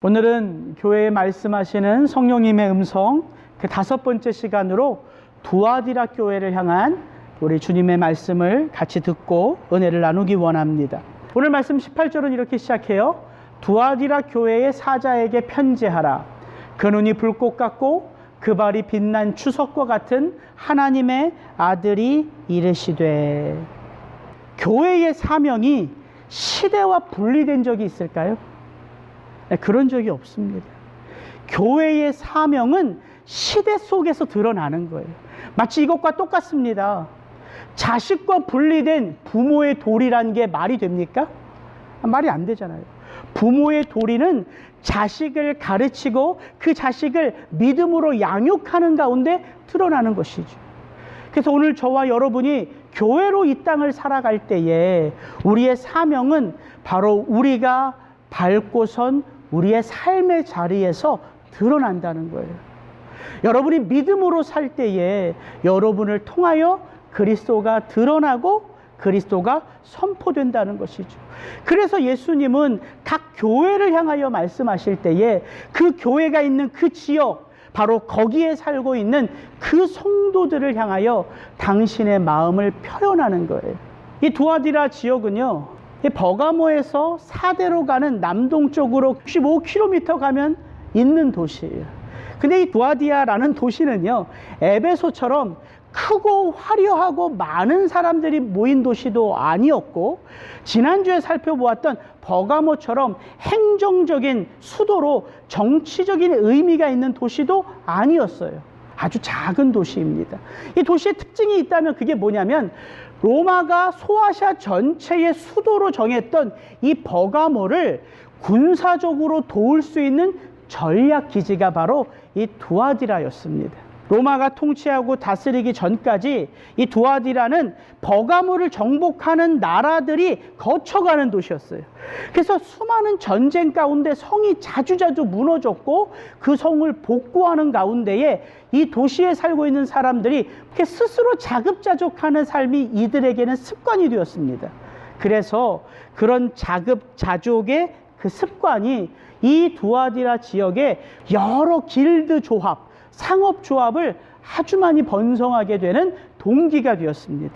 오늘은 교회에 말씀하시는 성령님의 음성 그 5번째 시간으로 두아디라 교회를 향한 우리 주님의 말씀을 같이 듣고 은혜를 나누기 원합니다. 오늘 말씀 18절은 이렇게 시작해요. 두아디라 교회의 사자에게 편지하라. 그 눈이 불꽃 같고 그 발이 빛난 추석과 같은 하나님의 아들이 이르시되. 교회의 사명이 시대와 분리된 적이 있을까요? 그런 적이 없습니다. 교회의 사명은 시대 속에서 드러나는 거예요. 마치 이것과 똑같습니다. 자식과 분리된 부모의 도리라는 게 말이 됩니까? 말이 안 되잖아요. 부모의 도리는 자식을 가르치고 그 자식을 믿음으로 양육하는 가운데 드러나는 것이죠. 그래서 오늘 저와 여러분이 교회로 이 땅을 살아갈 때에 우리의 사명은 바로 우리가 밟고 선 우리의 삶의 자리에서 드러난다는 거예요. 여러분이 믿음으로 살 때에 여러분을 통하여 그리스도가 드러나고 그리스도가 선포된다는 것이죠. 그래서 예수님은 각 교회를 향하여 말씀하실 때에 그 교회가 있는 그 지역, 바로 거기에 살고 있는 그 성도들을 향하여 당신의 마음을 표현하는 거예요. 이 두아디라 지역은요, 버가모에서 사대로 가는 남동쪽으로 65km 가면 있는 도시예요. 근데 이 두아디아라는 도시는요, 에베소처럼 크고 화려하고 많은 사람들이 모인 도시도 아니었고, 지난주에 살펴보았던 버가모처럼 행정적인 수도로 정치적인 의미가 있는 도시도 아니었어요. 아주 작은 도시입니다. 이 도시의 특징이 있다면 그게 뭐냐면, 로마가 소아시아 전체의 수도로 정했던 이 버가모를 군사적으로 도울 수 있는 전략 기지가 바로 이 두아디라였습니다. 로마가 통치하고 다스리기 전까지 이 두아디라는 버가모를 정복하는 나라들이 거쳐가는 도시였어요. 그래서 수많은 전쟁 가운데 성이 자주자주 무너졌고 그 성을 복구하는 가운데에 이 도시에 살고 있는 사람들이 스스로 자급자족하는 삶이 이들에게는 습관이 되었습니다. 그래서 그런 자급자족의 그 습관이 이 두아디라 지역에 여러 길드 조합, 상업조합을 아주 많이 번성하게 되는 동기가 되었습니다.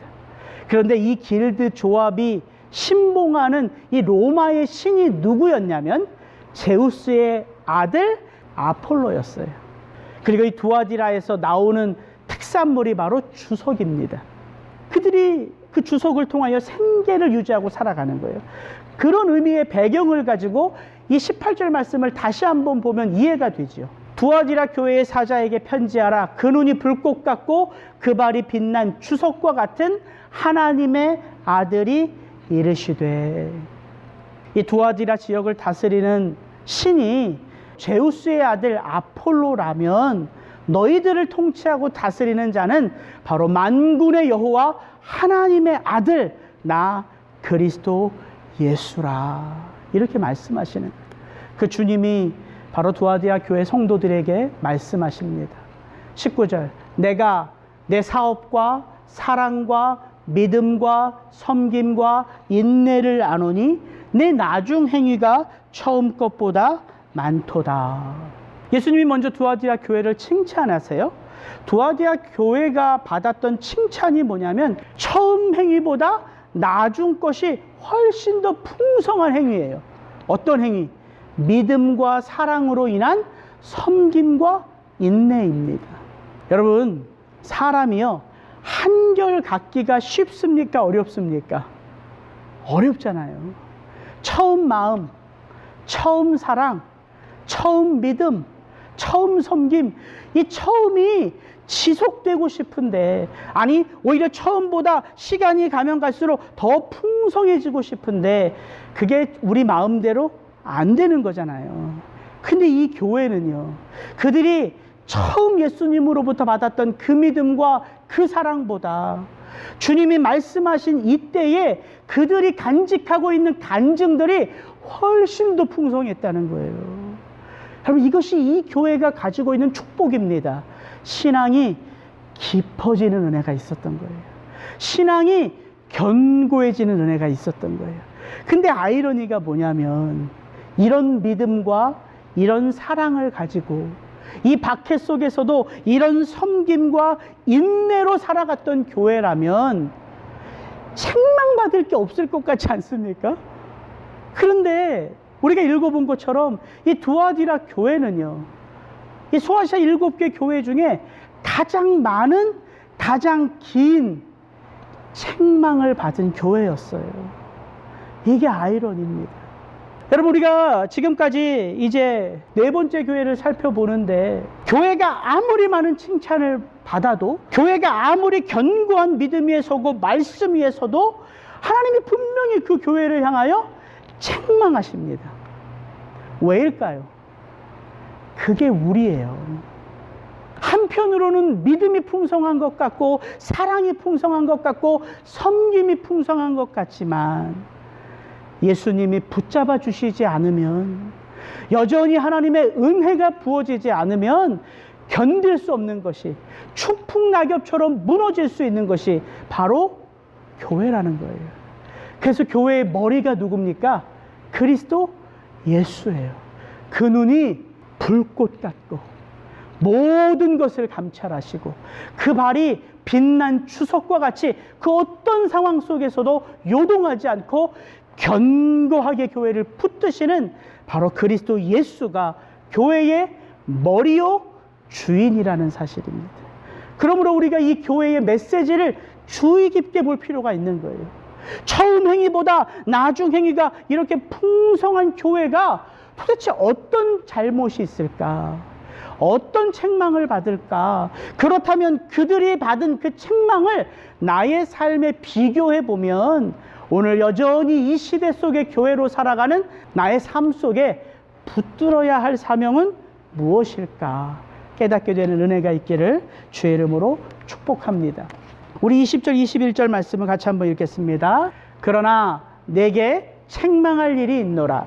그런데 이 길드 조합이 신봉하는 이 로마의 신이 누구였냐면 제우스의 아들 아폴로였어요. 그리고 이 두아디라에서 나오는 특산물이 바로 주석입니다. 그들이 그 주석을 통하여 생계를 유지하고 살아가는 거예요. 그런 의미의 배경을 가지고 이 18절 말씀을 다시 한번 보면 이해가 되죠. 두아디라 교회의 사자에게 편지하라. 그 눈이 불꽃 같고 그 발이 빛난 주석과 같은 하나님의 아들이 이르시되. 이 두아디라 지역을 다스리는 신이 제우스의 아들 아폴로라면 너희들을 통치하고 다스리는 자는 바로 만군의 여호와 하나님의 아들 나 그리스도 예수라. 이렇게 말씀하시는 그 주님이 바로 두아디라 교회 성도들에게 말씀하십니다. 19절, 내가 내 사업과 사랑과 믿음과 섬김과 인내를 아노니 내 나중 행위가 처음 것보다 많도다. 예수님이 먼저 두아디라 교회를 칭찬하세요. 두아디라 교회가 받았던 칭찬이 뭐냐면 처음 행위보다 나중 것이 훨씬 더 풍성한 행위예요. 어떤 행위? 믿음과 사랑으로 인한 섬김과 인내입니다. 여러분, 사람이요, 한결 갖기가 쉽습니까? 어렵습니까? 어렵잖아요. 처음 마음, 처음 사랑, 처음 믿음, 처음 섬김, 이 처음이 지속되고 싶은데, 아니 오히려 처음보다 시간이 가면 갈수록 더 풍성해지고 싶은데 그게 우리 마음대로 안 되는 거잖아요. 근데 이 교회는요, 그들이 처음 예수님으로부터 받았던 그 믿음과 그 사랑보다 주님이 말씀하신 이때에 그들이 간직하고 있는 간증들이 훨씬 더 풍성했다는 거예요. 여러분, 이것이 이 교회가 가지고 있는 축복입니다. 신앙이 깊어지는 은혜가 있었던 거예요. 신앙이 견고해지는 은혜가 있었던 거예요. 근데 아이러니가 뭐냐면 이런 믿음과 이런 사랑을 가지고 이 박해 속에서도 이런 섬김과 인내로 살아갔던 교회라면 책망받을 게 없을 것 같지 않습니까? 그런데 우리가 읽어본 것처럼 이 두아디라 교회는요, 이 소아시아 7개 교회 중에 가장 많은, 가장 긴 책망을 받은 교회였어요. 이게 아이러니입니다. 여러분, 우리가 지금까지 이제 4번째 교회를 살펴보는데, 교회가 아무리 많은 칭찬을 받아도, 교회가 아무리 견고한 믿음 위에 서고 말씀 위에 서도 하나님이 분명히 그 교회를 향하여 책망하십니다. 왜일까요? 그게 우리예요. 한편으로는 믿음이 풍성한 것 같고 사랑이 풍성한 것 같고 섬김이 풍성한 것 같지만, 예수님이 붙잡아 주시지 않으면, 여전히 하나님의 은혜가 부어지지 않으면 견딜 수 없는 것이, 추풍낙엽처럼 무너질 수 있는 것이 바로 교회라는 거예요. 그래서 교회의 머리가 누굽니까? 그리스도 예수예요. 그 눈이 불꽃 같고 모든 것을 감찰하시고 그 발이 빛난 추석과 같이 그 어떤 상황 속에서도 요동하지 않고 견고하게 교회를 붙드시는 바로 그리스도 예수가 교회의 머리요 주인이라는 사실입니다. 그러므로 우리가 이 교회의 메시지를 주의 깊게 볼 필요가 있는 거예요. 처음 행위보다 나중 행위가 이렇게 풍성한 교회가 도대체 어떤 잘못이 있을까? 어떤 책망을 받을까? 그렇다면 그들이 받은 그 책망을 나의 삶에 비교해 보면 오늘 여전히 이 시대 속의 교회로 살아가는 나의 삶 속에 붙들어야 할 사명은 무엇일까? 깨닫게 되는 은혜가 있기를 주의 이름으로 축복합니다. 우리 20절 21절 말씀을 같이 한번 읽겠습니다. 그러나 내게 책망할 일이 있노라.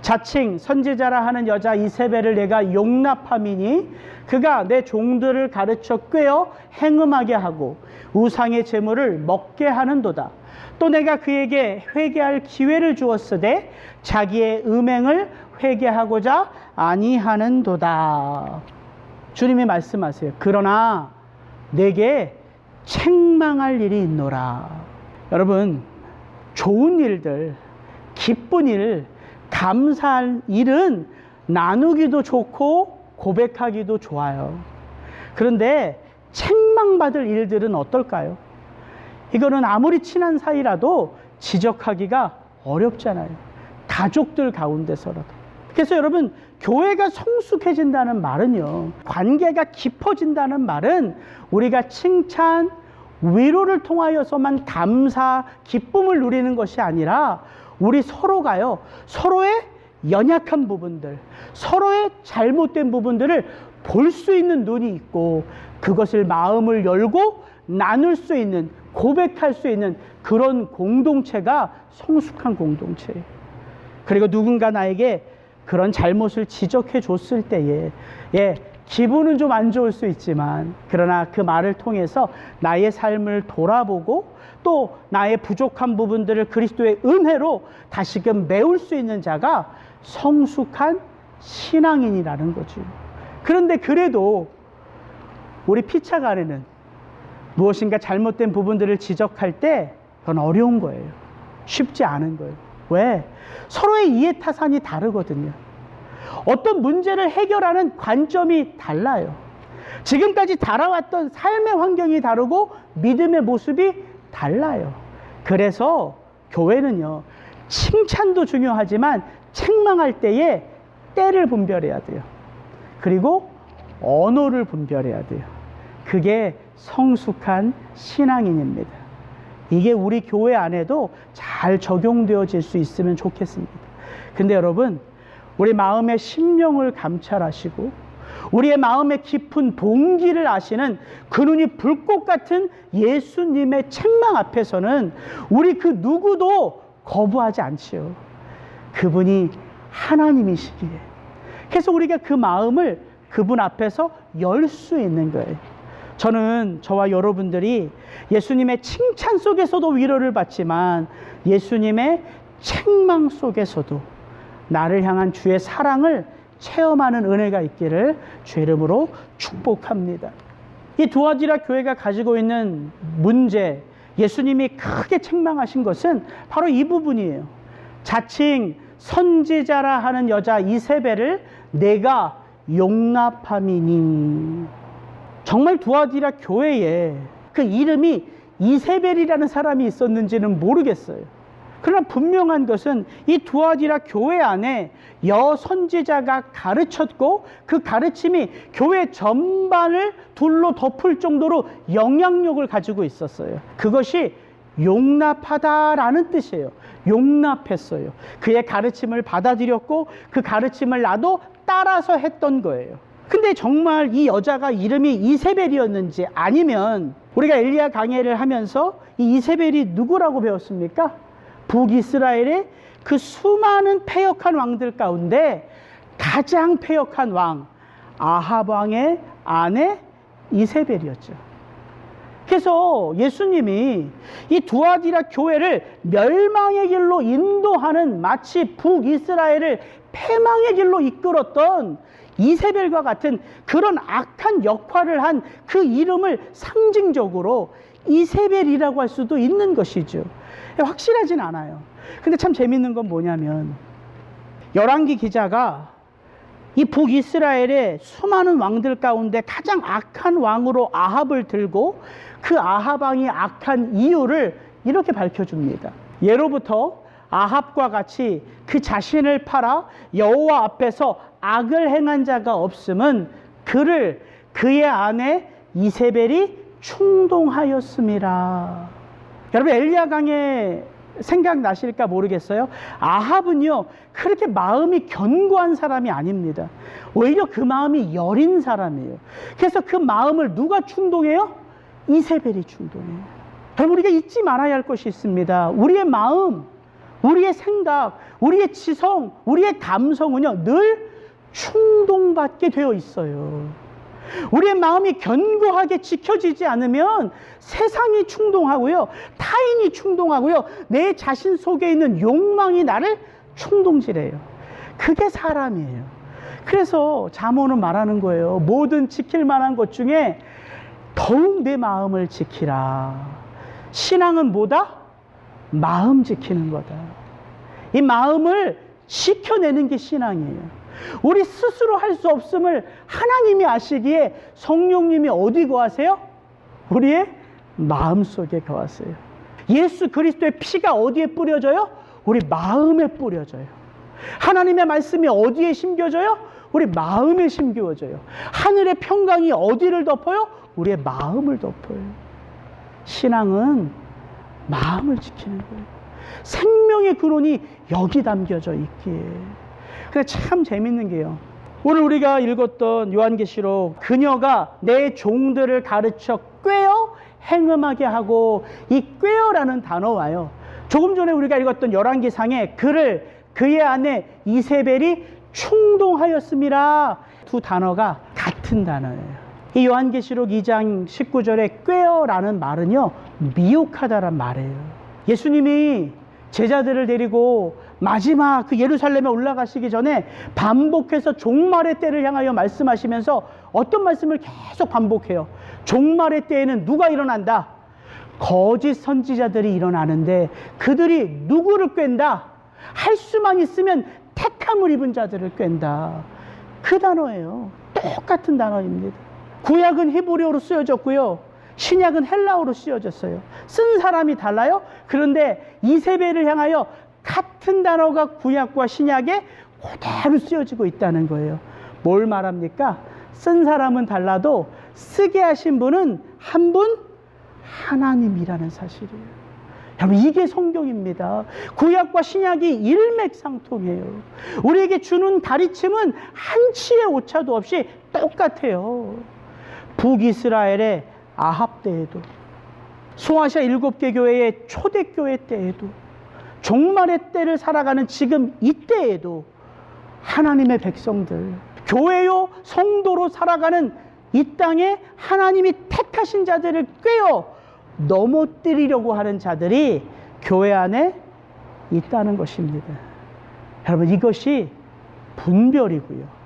자칭 선지자라 하는 여자 이세벨을 내가 용납함이니 그가 내 종들을 가르쳐 꿰어 행음하게 하고 우상의 제물을 먹게 하는도다. 또 내가 그에게 회개할 기회를 주었으되 자기의 음행을 회개하고자 아니하는도다. 주님이 말씀하세요. 그러나 내게 책망할 일이 있노라. 여러분, 좋은 일들, 기쁜 일, 감사할 일은 나누기도 좋고 고백하기도 좋아요. 그런데 책망받을 일들은 어떨까요? 이거는 아무리 친한 사이라도 지적하기가 어렵잖아요. 가족들 가운데서라도. 그래서 여러분, 교회가 성숙해진다는 말은요, 관계가 깊어진다는 말은 우리가 칭찬, 위로를 통하여서만 감사, 기쁨을 누리는 것이 아니라 우리 서로가요, 서로의 연약한 부분들, 서로의 잘못된 부분들을 볼 수 있는 눈이 있고 그것을 마음을 열고 나눌 수 있는, 고백할 수 있는 그런 공동체가 성숙한 공동체예요. 그리고 누군가 나에게 그런 잘못을 지적해 줬을 때에 기분은 좀 안 좋을 수 있지만, 그러나 그 말을 통해서 나의 삶을 돌아보고 또 나의 부족한 부분들을 그리스도의 은혜로 다시금 메울 수 있는 자가 성숙한 신앙인이라는 거죠. 그런데 그래도 우리 피차가 안에는 무엇인가 잘못된 부분들을 지적할 때 그건 어려운 거예요. 쉽지 않은 거예요. 왜? 서로의 이해 타산이 다르거든요. 어떤 문제를 해결하는 관점이 달라요. 지금까지 달아왔던 삶의 환경이 다르고 믿음의 모습이 달라요. 그래서 교회는요, 칭찬도 중요하지만 책망할 때에 때를 분별해야 돼요. 그리고 언어를 분별해야 돼요. 그게 성숙한 신앙인입니다. 이게 우리 교회 안에도 잘 적용되어질 수 있으면 좋겠습니다. 근데 여러분, 우리 마음의 심령을 감찰하시고 우리의 마음의 깊은 동기를 아시는 그 눈이 불꽃 같은 예수님의 책망 앞에서는 우리 그 누구도 거부하지 않지요. 그분이 하나님이시기에. 그래서 우리가 그 마음을 그분 앞에서 열 수 있는 거예요. 저는 저와 여러분들이 예수님의 칭찬 속에서도 위로를 받지만 예수님의 책망 속에서도 나를 향한 주의 사랑을 체험하는 은혜가 있기를 주의 이름으로 축복합니다. 이 두아디라 교회가 가지고 있는 문제, 예수님이 크게 책망하신 것은 바로 이 부분이에요. 자칭 선지자라 하는 여자 이세벨을 내가 용납함이니. 정말 두아디라 교회에 그 이름이 이세벨이라는 사람이 있었는지는 모르겠어요. 그러나 분명한 것은 이 두아디라 교회 안에 여선지자가 가르쳤고 그 가르침이 교회 전반을 둘로 덮을 정도로 영향력을 가지고 있었어요. 그것이 용납하다라는 뜻이에요. 용납했어요. 그의 가르침을 받아들였고 그 가르침을 나도 따라서 했던 거예요. 근데 정말 이 여자가 이름이 이세벨이었는지, 아니면 우리가 엘리야 강해를 하면서 이 이세벨이 누구라고 배웠습니까? 북이스라엘의 그 수많은 패역한 왕들 가운데 가장 패역한 왕, 아합 왕의 아내 이세벨이었죠. 그래서 예수님이 이 두아디라 교회를 멸망의 길로 인도하는, 마치 북이스라엘을 패망의 길로 이끌었던 이세벨과 같은 그런 악한 역할을 한 그 이름을 상징적으로 이세벨이라고 할 수도 있는 것이죠. 확실하진 않아요. 근데 참 재밌는 건 뭐냐면, 열왕기 기자가 이 북이스라엘의 수많은 왕들 가운데 가장 악한 왕으로 아합을 들고 그 아합 왕이 악한 이유를 이렇게 밝혀줍니다. 예로부터 아합과 같이 그 자신을 팔아 여호와 앞에서 악을 행한 자가 없음은 그를 그의 아내 이세벨이 충동하였음이라. 여러분, 엘리야 강해 생각나실까 모르겠어요. 아합은요 그렇게 마음이 견고한 사람이 아닙니다. 오히려 그 마음이 여린 사람이에요. 그래서 그 마음을 누가 충동해요? 이세벨이 충동해요. 여러분, 우리가 잊지 말아야 할 것이 있습니다. 우리의 마음, 우리의 생각, 우리의 지성, 우리의 감성은요 늘 충동받게 되어 있어요. 우리의 마음이 견고하게 지켜지지 않으면 세상이 충동하고요, 타인이 충동하고요, 내 자신 속에 있는 욕망이 나를 충동질해요. 그게 사람이에요. 그래서 잠언은 말하는 거예요. 모든 지킬 만한 것 중에 더욱 내 마음을 지키라. 신앙은 뭐다? 마음 지키는 거다. 이 마음을 지켜내는 게 신앙이에요. 우리 스스로 할 수 없음을 하나님이 아시기에 성령님이 어디 거하세요? 우리의 마음속에 거하세요. 예수 그리스도의 피가 어디에 뿌려져요? 우리 마음에 뿌려져요. 하나님의 말씀이 어디에 심겨져요? 우리 마음에 심겨져요. 하늘의 평강이 어디를 덮어요? 우리의 마음을 덮어요. 신앙은 마음을 지키는 거예요. 생명의 근원이 여기 담겨져 있기에. 근데 참 재밌는 게요, 오늘 우리가 읽었던 요한계시록, 그녀가 내 종들을 가르쳐 꾀어 행음하게 하고, 이 꾀어라는 단어와요, 조금 전에 우리가 읽었던 열왕기상에 그의 아내 이세벨이 충동하였음이라, 두 단어가 같은 단어예요. 이 요한계시록 2장 19절에 꾀어라는 말은요 미혹하다란 말이에요. 예수님이 제자들을 데리고 마지막 그 예루살렘에 올라가시기 전에 반복해서 종말의 때를 향하여 말씀하시면서 어떤 말씀을 계속 반복해요. 종말의 때에는 누가 일어난다? 거짓 선지자들이 일어나는데 그들이 누구를 꾀다? 할 수만 있으면 택함을 입은 자들을 꾀다. 그 단어예요. 똑같은 단어입니다. 구약은 히브리어로 쓰여졌고요, 신약은 헬라어로 쓰여졌어요. 쓴 사람이 달라요. 그런데 이세벨을 향하여 같은 단어가 구약과 신약에 그대로 쓰여지고 있다는 거예요. 뭘 말합니까? 쓴 사람은 달라도 쓰게 하신 분은 한 분, 하나님이라는 사실이에요. 여러분, 이게 성경입니다. 구약과 신약이 일맥상통해요. 우리에게 주는 가르침은 한치의 오차도 없이 똑같아요. 북이스라엘의 아합 때에도, 소아시아 7개 교회의 초대교회 때에도, 종말의 때를 살아가는 지금 이때에도 하나님의 백성들, 교회요 성도로 살아가는 이 땅에 하나님이 택하신 자들을 꿰어 넘어뜨리려고 하는 자들이 교회 안에 있다는 것입니다. 여러분, 이것이 분별이고요,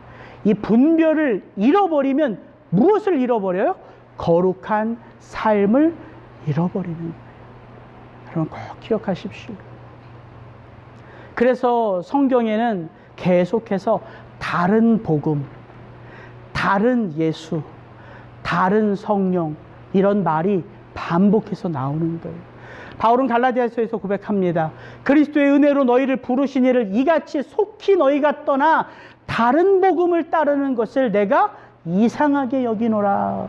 이 분별을 잃어버리면 무엇을 잃어버려요? 거룩한 삶을 잃어버리는 거예요. 여러분 꼭 기억하십시오. 그래서 성경에는 계속해서 다른 복음, 다른 예수, 다른 성령 이런 말이 반복해서 나오는 거예요. 바울은 갈라디아서에서 고백합니다. 그리스도의 은혜로 너희를 부르신 이를 이같이 속히 너희가 떠나 다른 복음을 따르는 것을 내가 이상하게 여기노라.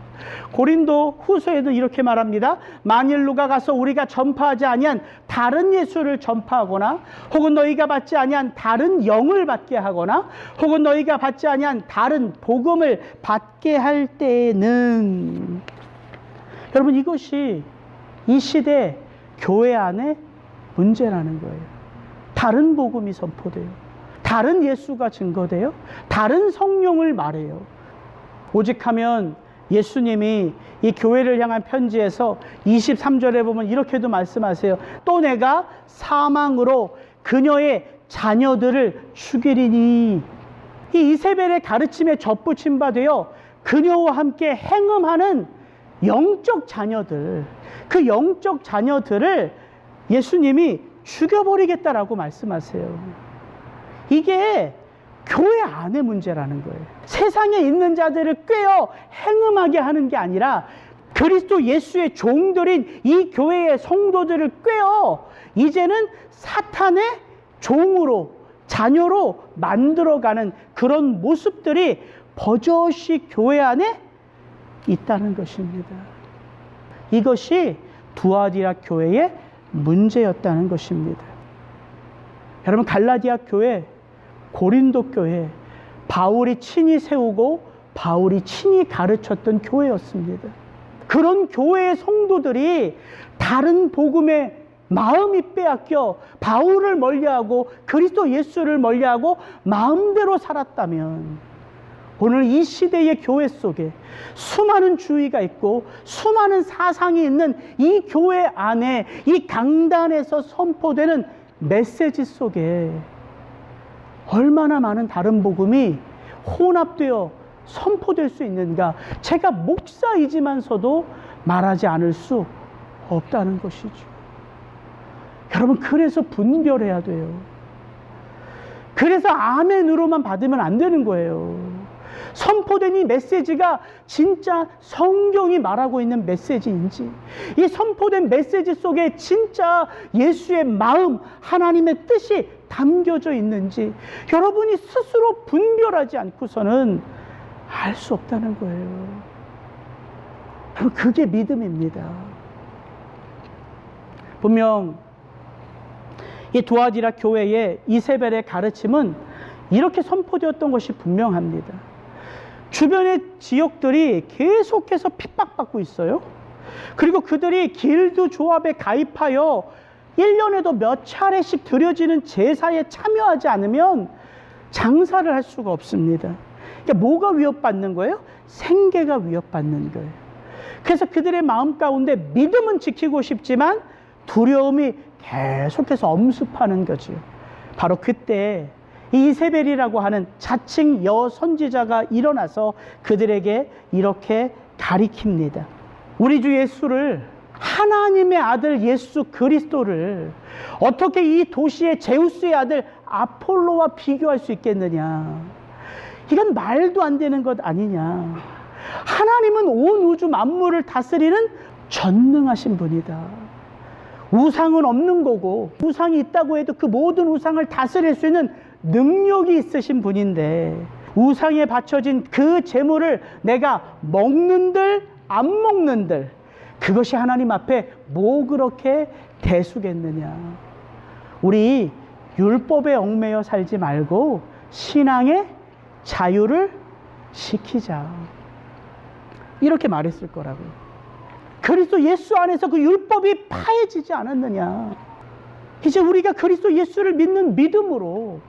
고린도 후서에도 이렇게 말합니다. 만일 누가 가서 우리가 전파하지 아니한 다른 예수를 전파하거나 혹은 너희가 받지 아니한 다른 영을 받게 하거나 혹은 너희가 받지 아니한 다른 복음을 받게 할 때에는, 여러분 이것이 이 시대 교회 안에 문제라는 거예요. 다른 복음이 선포돼요. 다른 예수가 증거돼요. 다른 성령을 말해요. 오직하면 예수님이 이 교회를 향한 편지에서 23절에 보면 이렇게도 말씀하세요. 또 내가 사망으로 그녀의 자녀들을 죽이리니. 이 이세벨의 가르침에 접붙임 바 되어 그녀와 함께 행음하는 영적 자녀들, 그 영적 자녀들을 예수님이 죽여버리겠다라고 말씀하세요. 이게 교회 안의 문제라는 거예요. 세상에 있는 자들을 꿰어 행음하게 하는 게 아니라 그리스도 예수의 종들인 이 교회의 성도들을 꿰어 이제는 사탄의 종으로, 자녀로 만들어가는 그런 모습들이 버젓이 교회 안에 있다는 것입니다. 이것이 두아디라 교회의 문제였다는 것입니다. 여러분 갈라디아 교회, 고린도 교회, 바울이 친히 세우고 바울이 친히 가르쳤던 교회였습니다. 그런 교회의 성도들이 다른 복음에 마음이 빼앗겨 바울을 멀리하고 그리스도 예수를 멀리하고 마음대로 살았다면 오늘 이 시대의 교회 속에 수많은 주의가 있고 수많은 사상이 있는 이 교회 안에 이 강단에서 선포되는 메시지 속에 얼마나 많은 다른 복음이 혼합되어 선포될 수 있는가, 제가 목사이지만서도 말하지 않을 수 없다는 것이죠. 여러분 그래서 분별해야 돼요. 그래서 아멘으로만 받으면 안 되는 거예요. 선포된 이 메시지가 진짜 성경이 말하고 있는 메시지인지, 이 선포된 메시지 속에 진짜 예수의 마음, 하나님의 뜻이 담겨져 있는지 여러분이 스스로 분별하지 않고서는 알 수 없다는 거예요. 그게 믿음입니다. 분명 이 두아디라 교회의 이세벨의 가르침은 이렇게 선포되었던 것이 분명합니다. 주변의 지역들이 계속해서 핍박받고 있어요. 그리고 그들이 길드 조합에 가입하여 1년에도 몇 차례씩 드려지는 제사에 참여하지 않으면 장사를 할 수가 없습니다. 그러니까 뭐가 위협받는 거예요? 생계가 위협받는 거예요. 그래서 그들의 마음 가운데 믿음은 지키고 싶지만 두려움이 계속해서 엄습하는 거죠. 바로 그때 이세벨이라고 하는 자칭 여선지자가 일어나서 그들에게 이렇게 가리킵니다. 우리 주 예수를, 하나님의 아들 예수 그리스도를 어떻게 이 도시의 제우스의 아들 아폴로와 비교할 수 있겠느냐. 이건 말도 안 되는 것 아니냐. 하나님은 온 우주 만물을 다스리는 전능하신 분이다. 우상은 없는 거고 우상이 있다고 해도 그 모든 우상을 다스릴 수 있는 능력이 있으신 분인데 우상에 바쳐진 그 재물을 내가 먹는들 안 먹는들 그것이 하나님 앞에 뭐 그렇게 대수겠느냐. 우리 율법에 얽매여 살지 말고 신앙의 자유를 지키자. 이렇게 말했을 거라고요. 그리스도 예수 안에서 그 율법이 파해지지 않았느냐. 이제 우리가 그리스도 예수를 믿는 믿음으로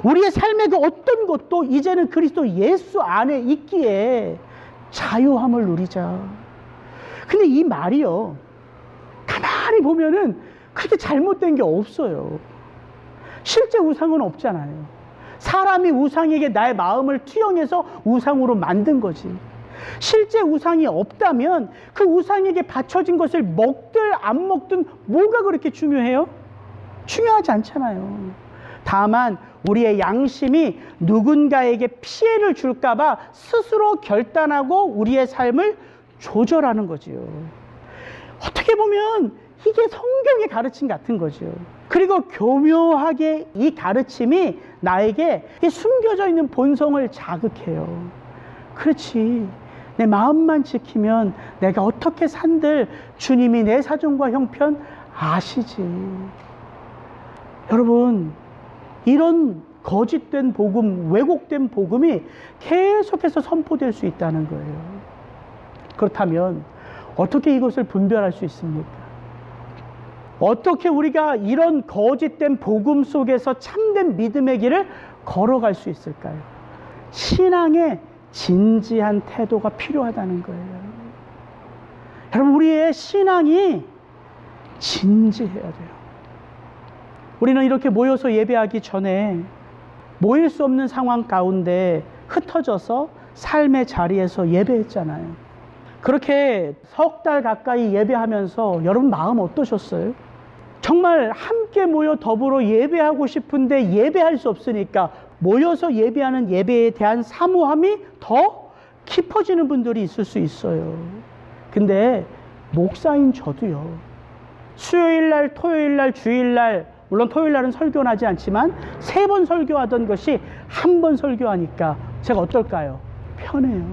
우리의 삶의 그 어떤 것도 이제는 그리스도 예수 안에 있기에 자유함을 누리자. 근데 이 말이요, 가만히 보면은 그렇게 잘못된 게 없어요. 실제 우상은 없잖아요. 사람이 우상에게 나의 마음을 투영해서 우상으로 만든 거지. 실제 우상이 없다면 그 우상에게 바쳐진 것을 먹든 안 먹든 뭐가 그렇게 중요해요? 중요하지 않잖아요. 다만 우리의 양심이 누군가에게 피해를 줄까봐 스스로 결단하고 우리의 삶을 조절하는 거지요. 어떻게 보면 이게 성경의 가르침 같은 거죠. 그리고 교묘하게 이 가르침이 나에게 숨겨져 있는 본성을 자극해요. 그렇지. 내 마음만 지키면 내가 어떻게 산들 주님이 내 사정과 형편 아시지. 여러분, 이런 거짓된 복음, 왜곡된 복음이 계속해서 선포될 수 있다는 거예요. 그렇다면 어떻게 이것을 분별할 수 있습니까? 어떻게 우리가 이런 거짓된 복음 속에서 참된 믿음의 길을 걸어갈 수 있을까요? 신앙의 진지한 태도가 필요하다는 거예요. 여러분, 우리의 신앙이 진지해야 돼요. 우리는 이렇게 모여서 예배하기 전에 모일 수 없는 상황 가운데 흩어져서 삶의 자리에서 예배했잖아요. 그렇게 석 달 가까이 예배하면서 여러분 마음 어떠셨어요? 정말 함께 모여 더불어 예배하고 싶은데 예배할 수 없으니까 모여서 예배하는 예배에 대한 사모함이 더 깊어지는 분들이 있을 수 있어요. 근데 목사인 저도요. 수요일날, 토요일날, 주일날, 물론 토요일날은 설교는 하지 않지만 3번 설교하던 것이 1번 설교하니까 제가 어떨까요? 편해요.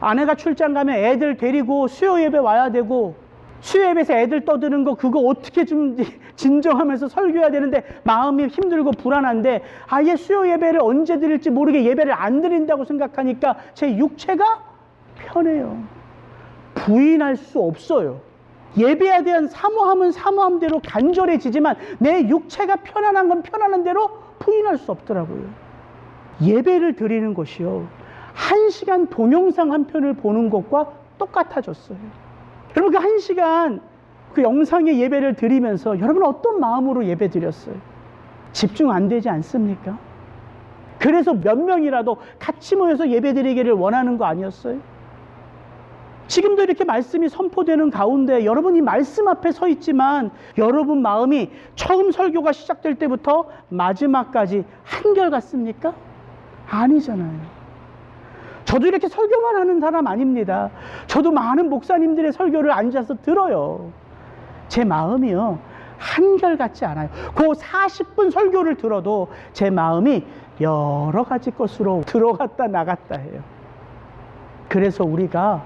아내가 출장 가면 애들 데리고 수요 예배 와야 되고, 수요 예배에서 애들 떠드는 거 그거 어떻게 좀 진정하면서 설교해야 되는데 마음이 힘들고 불안한데, 아예 수요 예배를 언제 드릴지 모르게 예배를 안 드린다고 생각하니까 제 육체가 편해요. 부인할 수 없어요. 예배에 대한 사모함은 사모함대로 간절해지지만 내 육체가 편안한 건 편안한 대로 부인할 수 없더라고요. 예배를 드리는 것이요, 1시간 동영상 한 편을 보는 것과 똑같아졌어요. 여러분, 그 1시간 그 영상의 예배를 드리면서 여러분 어떤 마음으로 예배 드렸어요? 집중 안 되지 않습니까? 그래서 몇 명이라도 같이 모여서 예배 드리기를 원하는 거 아니었어요? 지금도 이렇게 말씀이 선포되는 가운데 여러분 이 말씀 앞에 서 있지만 여러분 마음이 처음 설교가 시작될 때부터 마지막까지 한결같습니까? 아니잖아요. 저도 이렇게 설교만 하는 사람 아닙니다. 저도 많은 목사님들의 설교를 앉아서 들어요. 제 마음이요, 한결같지 않아요. 그 40분 설교를 들어도 제 마음이 여러 가지 것으로 들어갔다 나갔다 해요. 그래서 우리가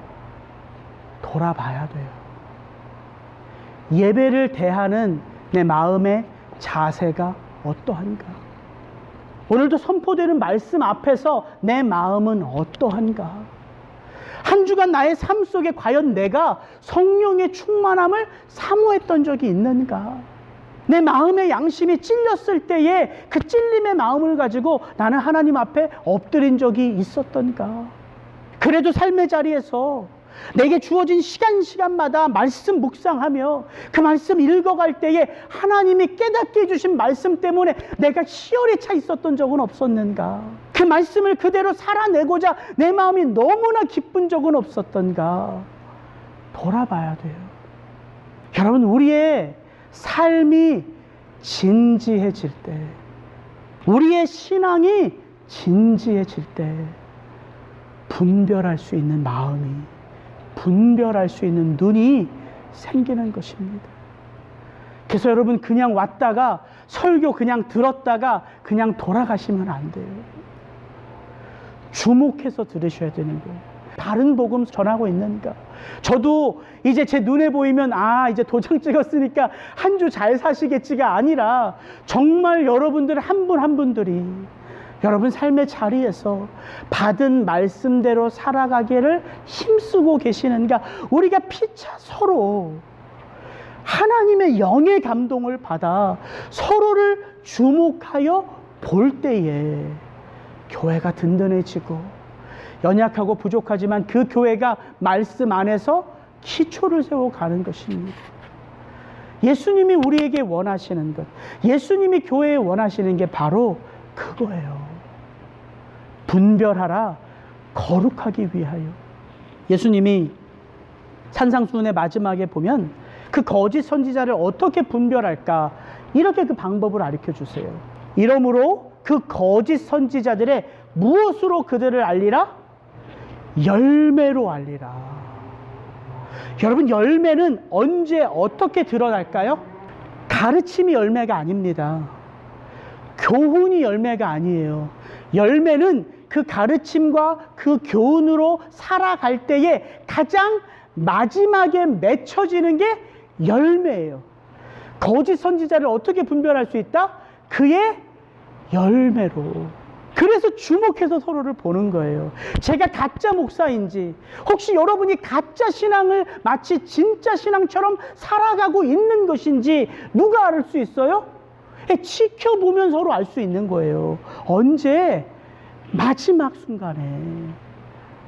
돌아봐야 돼요. 예배를 대하는 내 마음의 자세가 어떠한가? 오늘도 선포되는 말씀 앞에서 내 마음은 어떠한가? 한 주간 나의 삶 속에 과연 내가 성령의 충만함을 사모했던 적이 있는가? 내 마음의 양심이 찔렸을 때에 그 찔림의 마음을 가지고 나는 하나님 앞에 엎드린 적이 있었던가? 그래도 삶의 자리에서 내게 주어진 시간마다 말씀 묵상하며 그 말씀 읽어갈 때에 하나님이 깨닫게 해주신 말씀 때문에 내가 희열에 차 있었던 적은 없었는가? 그 말씀을 그대로 살아내고자 내 마음이 너무나 기쁜 적은 없었던가? 돌아봐야 돼요. 여러분, 우리의 삶이 진지해질 때, 우리의 신앙이 진지해질 때 분별할 수 있는 마음이, 분별할 수 있는 눈이 생기는 것입니다. 그래서 여러분, 그냥 왔다가 설교 그냥 들었다가 그냥 돌아가시면 안 돼요. 주목해서 들으셔야 되는 거예요. 바른 복음 전하고 있는가? 저도 이제 제 눈에 보이면 이제 도장 찍었으니까 한 주 잘 사시겠지가 아니라 정말 여러분들 한 분 한 분들이 여러분 삶의 자리에서 받은 말씀대로 살아가기를 힘쓰고 계시는가? 우리가 피차 서로 하나님의 영의 감동을 받아 서로를 주목하여 볼 때에 교회가 든든해지고, 연약하고 부족하지만 그 교회가 말씀 안에서 기초를 세워가는 것입니다. 예수님이 우리에게 원하시는 것, 예수님이 교회에 원하시는 게 바로 그거예요. 분별하라, 거룩하기 위하여. 예수님이 산상수훈의 마지막에 보면 그 거짓 선지자를 어떻게 분별할까, 이렇게 그 방법을 가르쳐 주세요. 이러므로 그 거짓 선지자들의 무엇으로 그들을 알리라? 열매로 알리라. 여러분, 열매는 언제 어떻게 드러날까요? 가르침이 열매가 아닙니다. 교훈이 열매가 아니에요. 열매는 그 가르침과 그 교훈으로 살아갈 때에 가장 마지막에 맺혀지는 게 열매예요. 거짓 선지자를 어떻게 분별할 수 있다? 그의 열매로. 그래서 주목해서 서로를 보는 거예요. 제가 가짜 목사인지, 혹시 여러분이 가짜 신앙을 마치 진짜 신앙처럼 살아가고 있는 것인지 누가 알 수 있어요? 지켜보면 서로 알 수 있는 거예요. 언제? 마지막 순간에.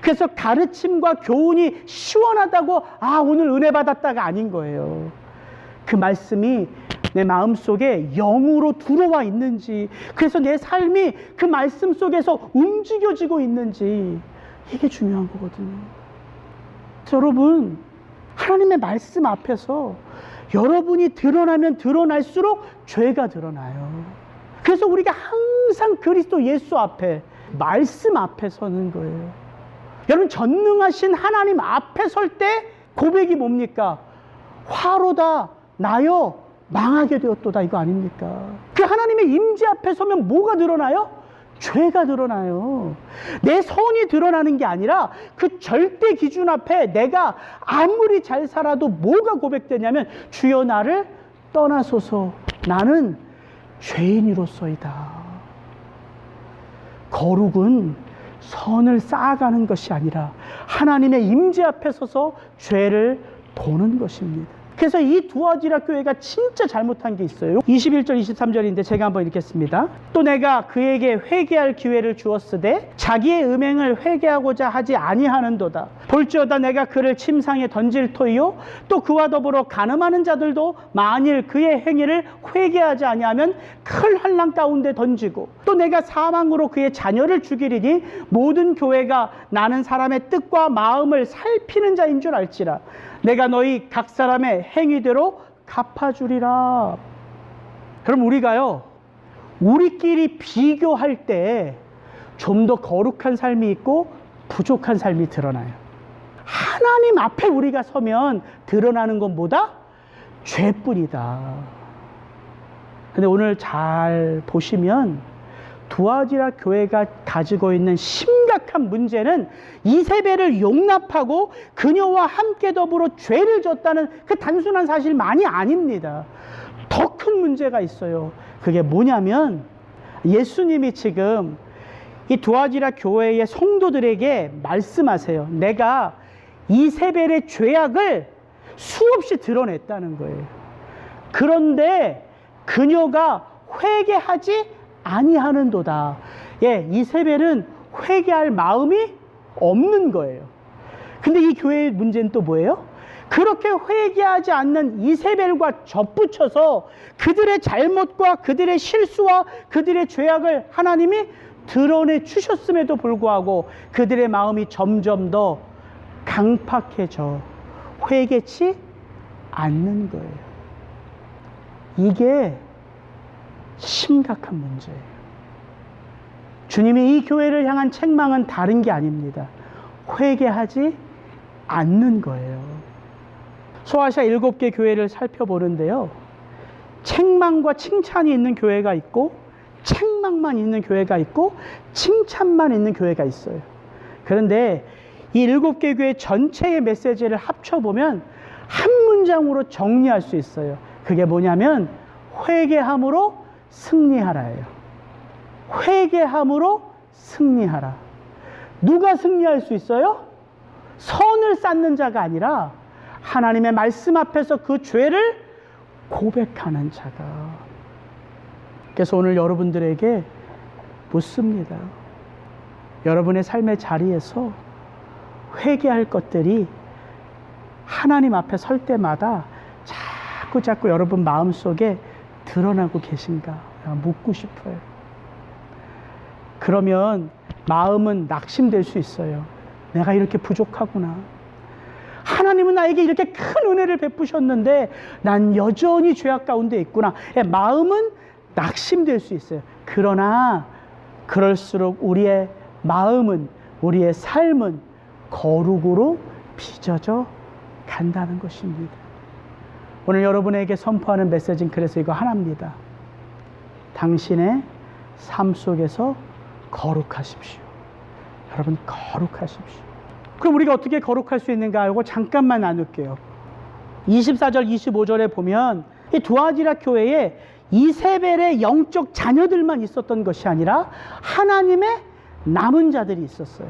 그래서 가르침과 교훈이 시원하다고 오늘 은혜 받았다가 아닌 거예요. 그 말씀이 내 마음속에 영으로 들어와 있는지, 그래서 내 삶이 그 말씀 속에서 움직여지고 있는지, 이게 중요한 거거든요. 여러분, 하나님의 말씀 앞에서 여러분이 드러나면 드러날수록 죄가 드러나요. 그래서 우리가 항상 그리스도 예수 앞에, 말씀 앞에 서는 거예요. 여러분, 전능하신 하나님 앞에 설 때 고백이 뭡니까? 화로다 나여 망하게 되었도다, 이거 아닙니까? 그 하나님의 임재 앞에 서면 뭐가 드러나요? 죄가 드러나요. 내 선이 드러나는 게 아니라 그 절대 기준 앞에 내가 아무리 잘 살아도 뭐가 고백되냐면, 주여 나를 떠나소서, 나는 죄인이로소이다. 거룩은 선을 쌓아가는 것이 아니라 하나님의 임재 앞에 서서 죄를 도는 것입니다. 그래서 이 두아디라 교회가 진짜 잘못한 게 있어요. 21절 23절인데 제가 한번 읽겠습니다. 또 내가 그에게 회개할 기회를 주었으되 자기의 음행을 회개하고자 하지 아니하는도다. 볼지어다 내가 그를 침상에 던질 터이요 또 그와 더불어 간음하는 자들도 만일 그의 행위를 회개하지 아니하면 큰 환난 가운데 던지고, 또 내가 사망으로 그의 자녀를 죽이리니 모든 교회가 나는 사람의 뜻과 마음을 살피는 자인 줄 알지라. 내가 너희 각 사람의 행위대로 갚아주리라. 그럼 우리가요, 우리끼리 비교할 때 좀 더 거룩한 삶이 있고 부족한 삶이 드러나요. 하나님 앞에 우리가 서면 드러나는 건 뭐다? 죄뿐이다. 근데 오늘 잘 보시면 두아디라 교회가 가지고 있는 심각한 문제는 이세벨을 용납하고 그녀와 함께 더불어 죄를 졌다는 그 단순한 사실만이 아닙니다. 더 큰 문제가 있어요. 그게 뭐냐면, 예수님이 지금 이 두아디라 교회의 성도들에게 말씀하세요. 내가 이세벨의 죄악을 수없이 드러냈다는 거예요. 그런데 그녀가 회개하지 아니하는도다. 이세벨은 회개할 마음이 없는 거예요. 근데 이 교회의 문제는 또 뭐예요? 그렇게 회개하지 않는 이세벨과 접붙여서 그들의 잘못과 그들의 실수와 그들의 죄악을 하나님이 드러내 주셨음에도 불구하고 그들의 마음이 점점 더 강팍해져 회개치 않는 거예요. 이게 심각한 문제예요. 주님이 이 교회를 향한 책망은 다른 게 아닙니다. 회개하지 않는 거예요. 소아시아 7개 교회를 살펴보는데요, 책망과 칭찬이 있는 교회가 있고, 책망만 있는 교회가 있고, 칭찬만 있는 교회가 있어요. 그런데 이 7개 교회 전체의 메시지를 합쳐보면 한 문장으로 정리할 수 있어요. 그게 뭐냐면 회개함으로 승리하라예요. 회개함으로 승리하라. 누가 승리할 수 있어요? 선을 쌓는 자가 아니라 하나님의 말씀 앞에서 그 죄를 고백하는 자가. 그래서 오늘 여러분들에게 묻습니다. 여러분의 삶의 자리에서 회개할 것들이 하나님 앞에 설 때마다 자꾸 여러분 마음속에 드러나고 계신가 묻고 싶어요. 그러면 마음은 낙심될 수 있어요. 내가 이렇게 부족하구나. 하나님은 나에게 이렇게 큰 은혜를 베푸셨는데 난 여전히 죄악 가운데 있구나. 마음은 낙심될 수 있어요. 그러나 그럴수록 우리의 마음은, 우리의 삶은 거룩으로 빚어져 간다는 것입니다. 오늘 여러분에게 선포하는 메시지는 그래서 이거 하나입니다. 당신의 삶 속에서 거룩하십시오. 여러분, 거룩하십시오. 그럼 우리가 어떻게 거룩할 수 있는가 하고 잠깐만 나눌게요. 24절 25절에 보면 이 두아디라 교회에 이세벨의 영적 자녀들만 있었던 것이 아니라 하나님의 남은 자들이 있었어요.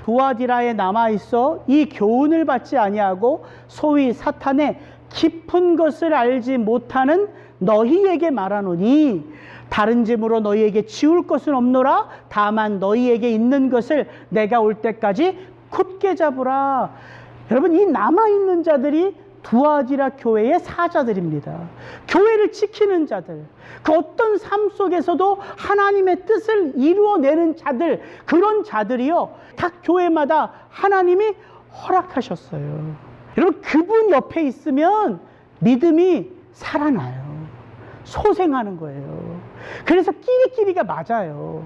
두아디라에 남아있어 이 교훈을 받지 아니하고 소위 사탄의 깊은 것을 알지 못하는 너희에게 말하노니 다른 짐으로 너희에게 지울 것은 없노라. 다만 너희에게 있는 것을 내가 올 때까지 굳게 잡으라. 여러분, 이 남아있는 자들이 두아디라 교회의 사자들입니다. 교회를 지키는 자들, 그 어떤 삶 속에서도 하나님의 뜻을 이루어내는 자들, 그런 자들이요, 각 교회마다 하나님이 허락하셨어요. 여러분, 그분 옆에 있으면 믿음이 살아나요. 소생하는 거예요. 그래서 끼리끼리가 맞아요.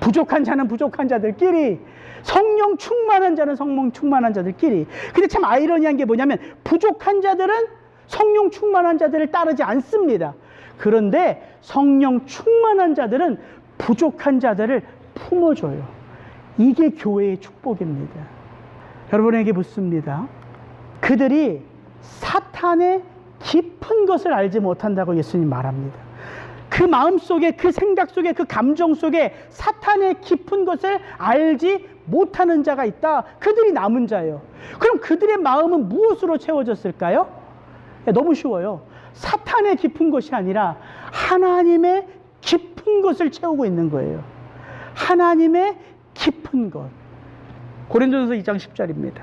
부족한 자는 부족한 자들끼리, 성령 충만한 자는 성령 충만한 자들끼리. 근데 참 아이러니한 게 뭐냐면 부족한 자들은 성령 충만한 자들을 따르지 않습니다. 그런데 성령 충만한 자들은 부족한 자들을 품어줘요. 이게 교회의 축복입니다. 여러분에게 묻습니다. 그들이 사탄의 깊은 것을 알지 못한다고 예수님 말합니다. 그 마음 속에, 그 생각 속에, 그 감정 속에 사탄의 깊은 것을 알지 못하는 자가 있다. 그들이 남은 자예요. 그럼 그들의 마음은 무엇으로 채워졌을까요? 너무 쉬워요. 사탄의 깊은 것이 아니라 하나님의 깊은 것을 채우고 있는 거예요. 하나님의 깊은 것. 고린도전서 2장 10절입니다.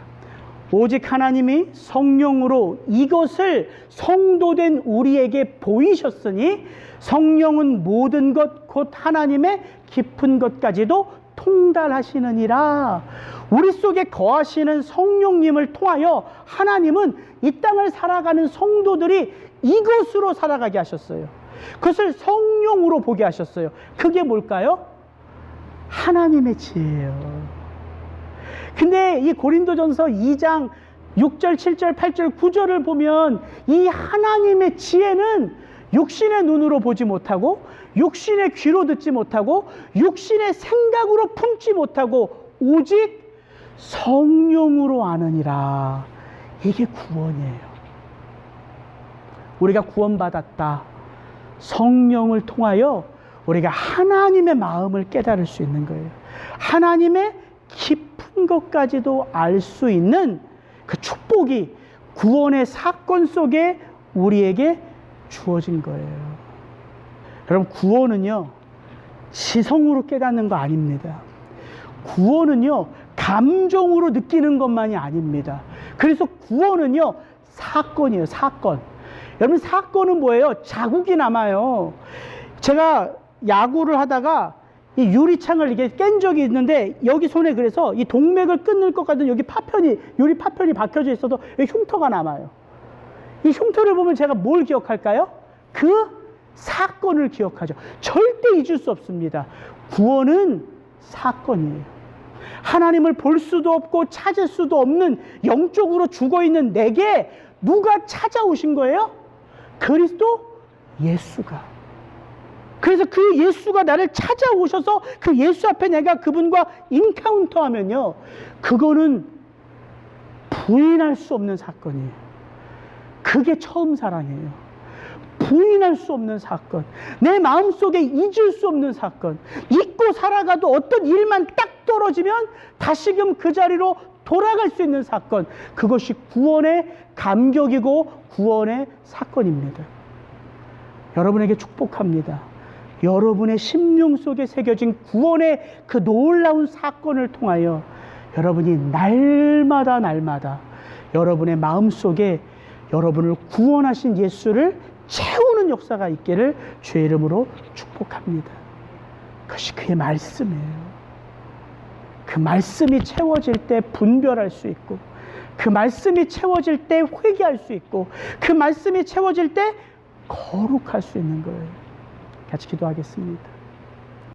오직 하나님이 성령으로 이것을 성도된 우리에게 보이셨으니 성령은 모든 것 곧 하나님의 깊은 것까지도 통달하시느니라. 우리 속에 거하시는 성령님을 통하여 하나님은 이 땅을 살아가는 성도들이 이것으로 살아가게 하셨어요. 그것을 성령으로 보게 하셨어요. 그게 뭘까요? 하나님의 지혜예요. 근데 이 고린도전서 2장 6절, 7절, 8절, 9절을 보면 이 하나님의 지혜는 육신의 눈으로 보지 못하고 육신의 귀로 듣지 못하고 육신의 생각으로 품지 못하고 오직 성령으로 아느니라. 이게 구원이에요. 우리가 구원받았다. 성령을 통하여 우리가 하나님의 마음을 깨달을 수 있는 거예요. 하나님의 깊은 것까지도 알 수 있는 그 축복이 구원의 사건 속에 우리에게 주어진 거예요. 여러분, 구원은요, 지성으로 깨닫는 거 아닙니다. 구원은요, 감정으로 느끼는 것만이 아닙니다. 그래서 구원은요, 사건이에요. 사건. 여러분, 사건은 뭐예요? 자국이 남아요. 제가 야구를 하다가 이 유리창을 이렇게 깬 적이 있는데 여기 손에 그래서 이 동맥을 끊을 것 같은 여기 파편이, 유리 파편이 박혀져 있어도 여기 흉터가 남아요. 이 흉터를 보면 제가 뭘 기억할까요? 그 사건을 기억하죠. 절대 잊을 수 없습니다. 구원은 사건이에요. 하나님을 볼 수도 없고 찾을 수도 없는 영적으로 죽어있는 내게 누가 찾아오신 거예요? 그리스도 예수가. 그래서 그 예수가 나를 찾아오셔서 그 예수 앞에 내가 그분과 인카운터 하면요, 그거는 부인할 수 없는 사건이에요. 그게 처음 사랑이에요. 부인할 수 없는 사건. 내 마음속에 잊을 수 없는 사건. 잊고 살아가도 어떤 일만 딱 떨어지면 다시금 그 자리로 돌아갈 수 있는 사건. 그것이 구원의 감격이고 구원의 사건입니다. 여러분에게 축복합니다. 여러분의 심령 속에 새겨진 구원의 그 놀라운 사건을 통하여 여러분이 날마다 여러분의 마음 속에 여러분을 구원하신 예수를 채우는 역사가 있기를 주의 이름으로 축복합니다. 그것이 그의 말씀이에요. 그 말씀이 채워질 때 분별할 수 있고, 그 말씀이 채워질 때 회개할 수 있고, 그 말씀이 채워질 때 거룩할 수 있는 거예요. 같이 기도하겠습니다.